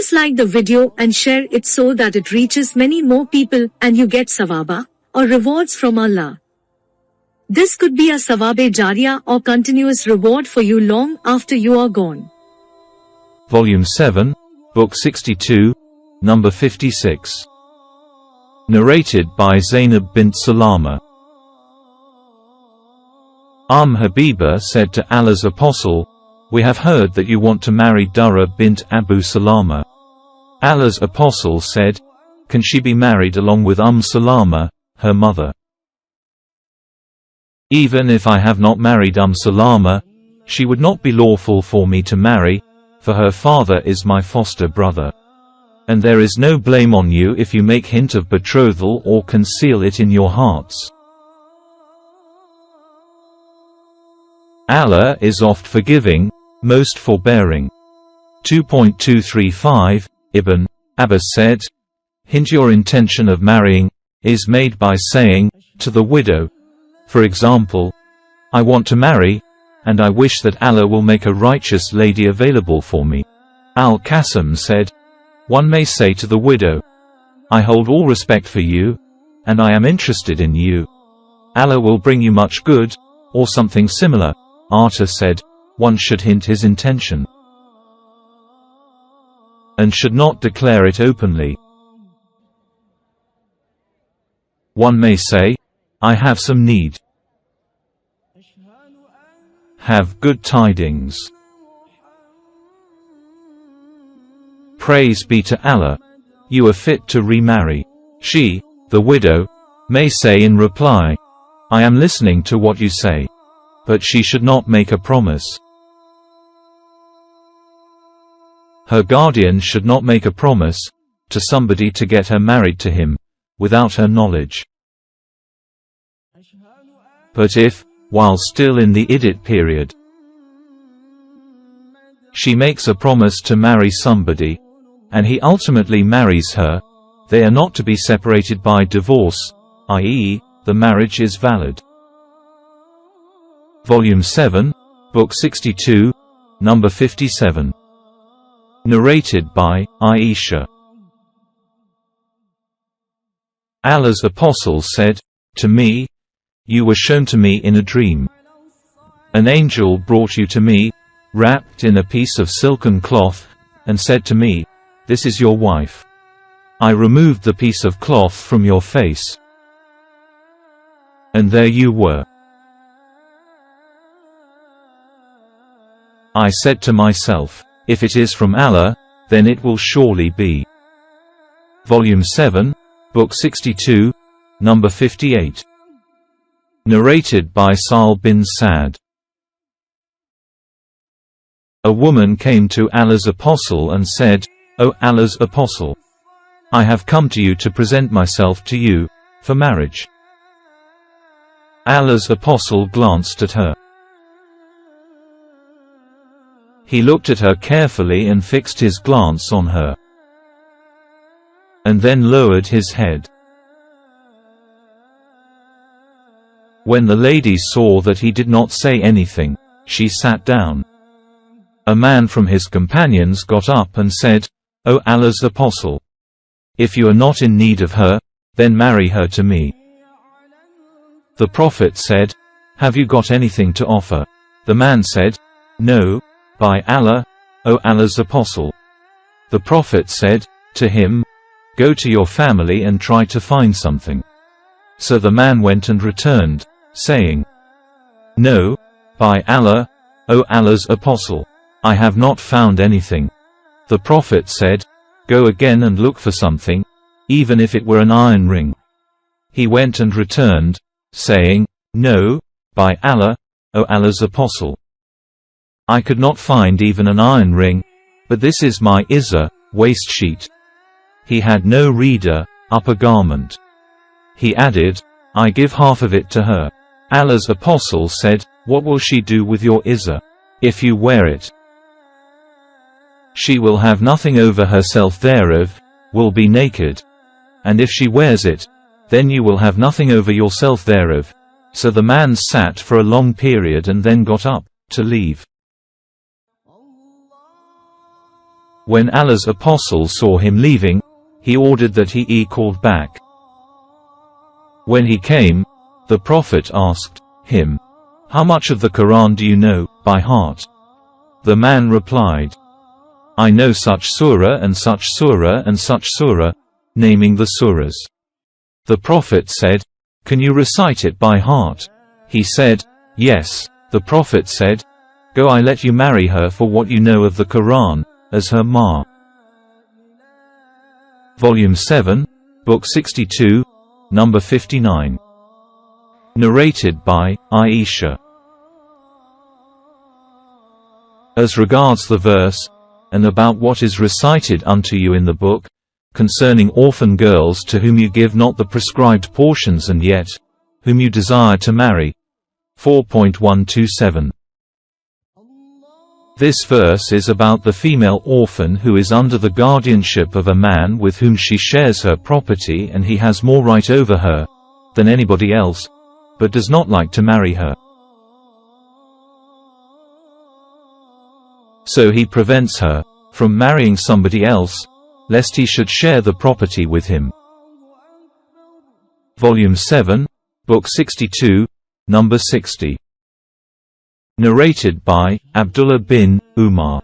Please like the video and share it so that it reaches many more people and you get sawaba, or rewards from Allah. This could be a sawabe jariyah or continuous reward for you long after you are gone. Volume 7, Book 62, Number 56. Narrated by Zainab bint Salama. Habiba said to Allah's Apostle, "We have heard that you want to marry Dura bint Abu Salama." Allah's Apostle said, "Can she be married along with Salama, her mother?" "Even if I have not married Salama, she would not be lawful for me to marry, for her father is my foster brother. And there is no blame on you if you make hint of betrothal or conceal it in your hearts. Allah is oft forgiving, most forbearing." 2.235 Ibn Abbas said, "Hint your intention of marrying is made by saying to the widow, for example, I want to marry, and I wish that Allah will make a righteous lady available for me." Al-Qasim said, "One may say to the widow, I hold all respect for you, and I am interested in you. Allah will bring you much good," or something similar. Arta said, "One should hint his intention, and should not declare it openly. One may say, I have some need. Have good tidings. Praise be to Allah. You are fit to remarry." She, the widow, may say in reply, "I am listening to what you say." But she should not make a promise. Her guardian should not make a promise to somebody to get her married to him without her knowledge. But if, while still in the iddat period, she makes a promise to marry somebody, and he ultimately marries her, they are not to be separated by divorce, i.e., the marriage is valid. Volume 7, Book 62, Number 57. Narrated by Aisha. Allah's Apostle said, "To me, you were shown to me in a dream. An angel brought you to me, wrapped in a piece of silken cloth, and said to me, 'This is your wife.' I removed the piece of cloth from your face, and there you were. I said to myself, if it is from Allah, then it will surely be." Volume 7, Book 62, Number 58. Narrated by Sa'al bin Sa'd. A woman came to Allah's Apostle and said, "O Allah's Apostle, I have come to you to present myself to you for marriage." Allah's Apostle glanced at her. He looked at her carefully and fixed his glance on her, and then lowered his head. When the lady saw that he did not say anything, she sat down. A man from his companions got up and said, "O Allah's Apostle, if you are not in need of her, then marry her to me." The Prophet said, "Have you got anything to offer?" The man said, "No, by Allah, O Allah's Apostle." The Prophet said to him, "Go to your family and try to find something." So the man went and returned, saying, "No, by Allah, O Allah's Apostle, I have not found anything." The Prophet said, "Go again and look for something, even if it were an iron ring." He went and returned, saying, "No, by Allah, O Allah's Apostle, I could not find even an iron ring, but this is my izar, waist sheet." He had no reader, upper garment. He added, "I give half of it to her." Allah's Apostle said, "What will she do with your izar? If you wear it, she will have nothing over herself thereof, will be naked. And if she wears it, then you will have nothing over yourself thereof." So the man sat for a long period and then got up to leave. When Allah's apostle saw him leaving, he ordered that he be called back. When he came, the Prophet asked him, "How much of the Quran do you know by heart?" The man replied, "I know such surah and such surah and such surah," naming the surahs. The Prophet said, "Can you recite it by heart?" He said, "Yes." The Prophet said, "Go, I let you marry her for what you know of the Quran, as her ma." Volume 7, Book 62, number 59. Narrated by Aisha. As regards the verse, and about what is recited unto you in the book, concerning orphan girls to whom you give not the prescribed portions and yet, whom you desire to marry. 4.127. This verse is about the female orphan who is under the guardianship of a man with whom she shares her property and he has more right over her than anybody else, but does not like to marry her. So he prevents her from marrying somebody else, lest he should share the property with him. Volume 7, Book 62, number 60. Narrated by Abdullah bin Umar.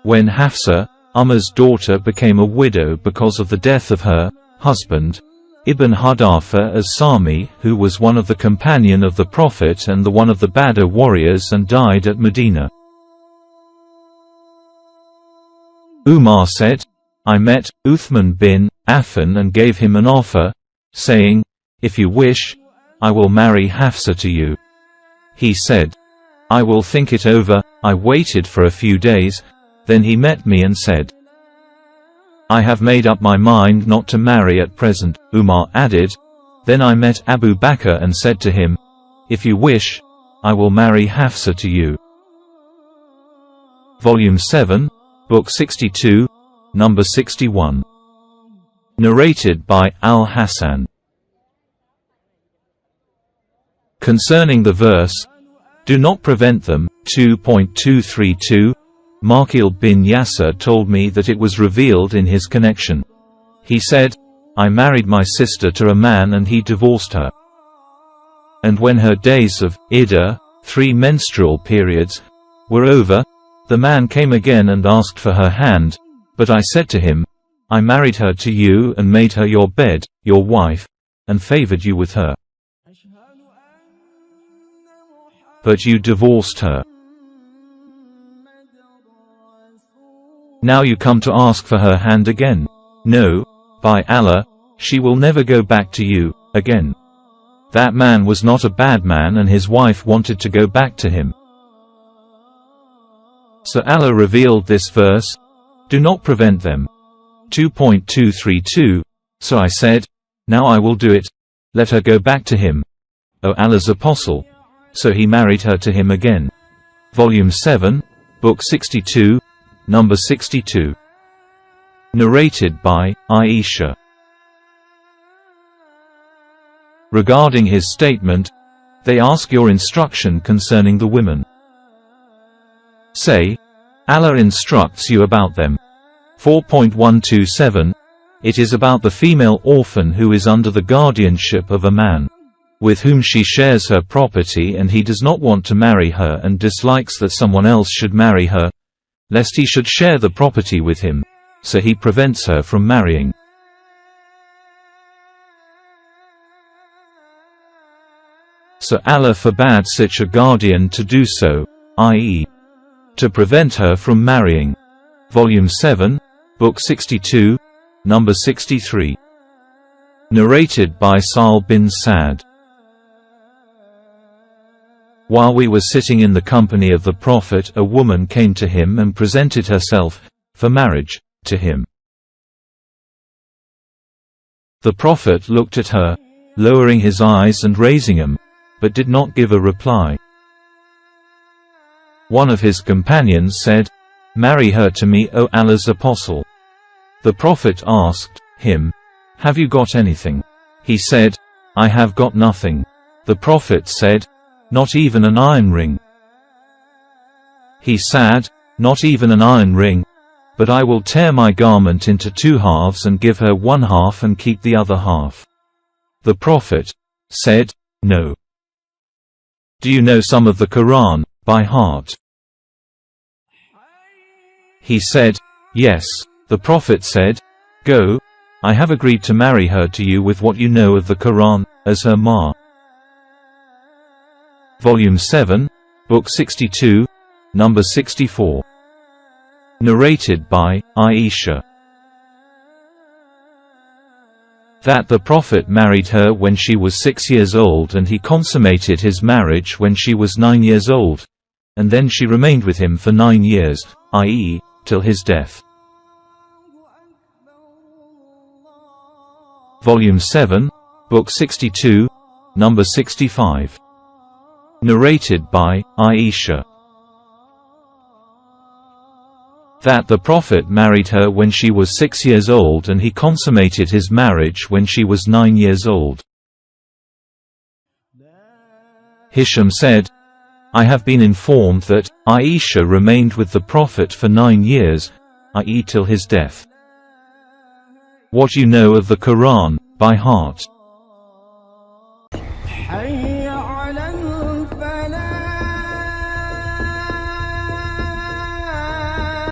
When Hafsa, Umar's daughter, became a widow because of the death of her husband, Ibn Hudafa as-Sami, who was one of the companion of the Prophet and the one of the Badr warriors and died at Medina. Umar said, "I met Uthman bin Affan and gave him an offer, saying, 'If you wish, I will marry Hafsa to you.' He said, 'I will think it over.' I waited for a few days, then he met me and said, 'I have made up my mind not to marry at present.' Umar added, 'Then I met Abu Bakr and said to him, "If you wish, I will marry Hafsa to you." Volume 7, Book 62, number 61. Narrated by Al-Hasan. Concerning the verse, "Do not prevent them," 2.232, Maqil bin Yasser told me that it was revealed in his connection. He said, "I married my sister to a man and he divorced her. And when her days of iddah, 3 menstrual periods, were over, the man came again and asked for her hand, but I said to him, I married her to you and made her your bed, your wife, and favored you with her. But you divorced her. Now you come to ask for her hand again. No, by Allah, she will never go back to you again." That man was not a bad man and his wife wanted to go back to him. So Allah revealed this verse, "Do not prevent them." 2.232, so I said, "Now I will do it. Let her go back to him, O Allah's apostle." So he married her to him again. Volume 7, Book 62, number 62. Narrated by Aisha. Regarding his statement, "They ask your instruction concerning the women. Say, Allah instructs you about them." 4.127, it is about the female orphan who is under the guardianship of a man with whom she shares her property and he does not want to marry her and dislikes that someone else should marry her, lest he should share the property with him, so he prevents her from marrying. So Allah forbade such a guardian to do so, i.e., to prevent her from marrying. Volume 7, Book 62, number 63. Narrated by Sa'al bin Sa'd. While we were sitting in the company of the Prophet, a woman came to him and presented herself for marriage to him. The Prophet looked at her, lowering his eyes and raising them, but did not give a reply. One of his companions said, "Marry her to me, O Allah's apostle." The Prophet asked him, "Have you got anything?" He said, "I have got nothing." The Prophet said, "Not even an iron ring?" He said, not even an iron ring, but I will tear my garment into 2 halves and give her 1 half and keep the other half." The Prophet said, "No. Do you know some of the Quran by heart?" He said, "Yes." The Prophet said, "Go, I have agreed to marry her to you with what you know of the Quran, as her mahr." Volume 7, Book 62, Number 64. Narrated by Aisha, that the Prophet married her when she was 6 years old and he consummated his marriage when she was 9 years old, and then she remained with him for 9 years, i.e., till his death. Volume 7, Book 62, Number 65. Narrated by Aisha, that the Prophet married her when she was 6 years old and he consummated his marriage when she was 9 years old. Hisham said, "I have been informed that Aisha remained with the Prophet for 9 years, i.e. till his death." What you know of the Quran by heart.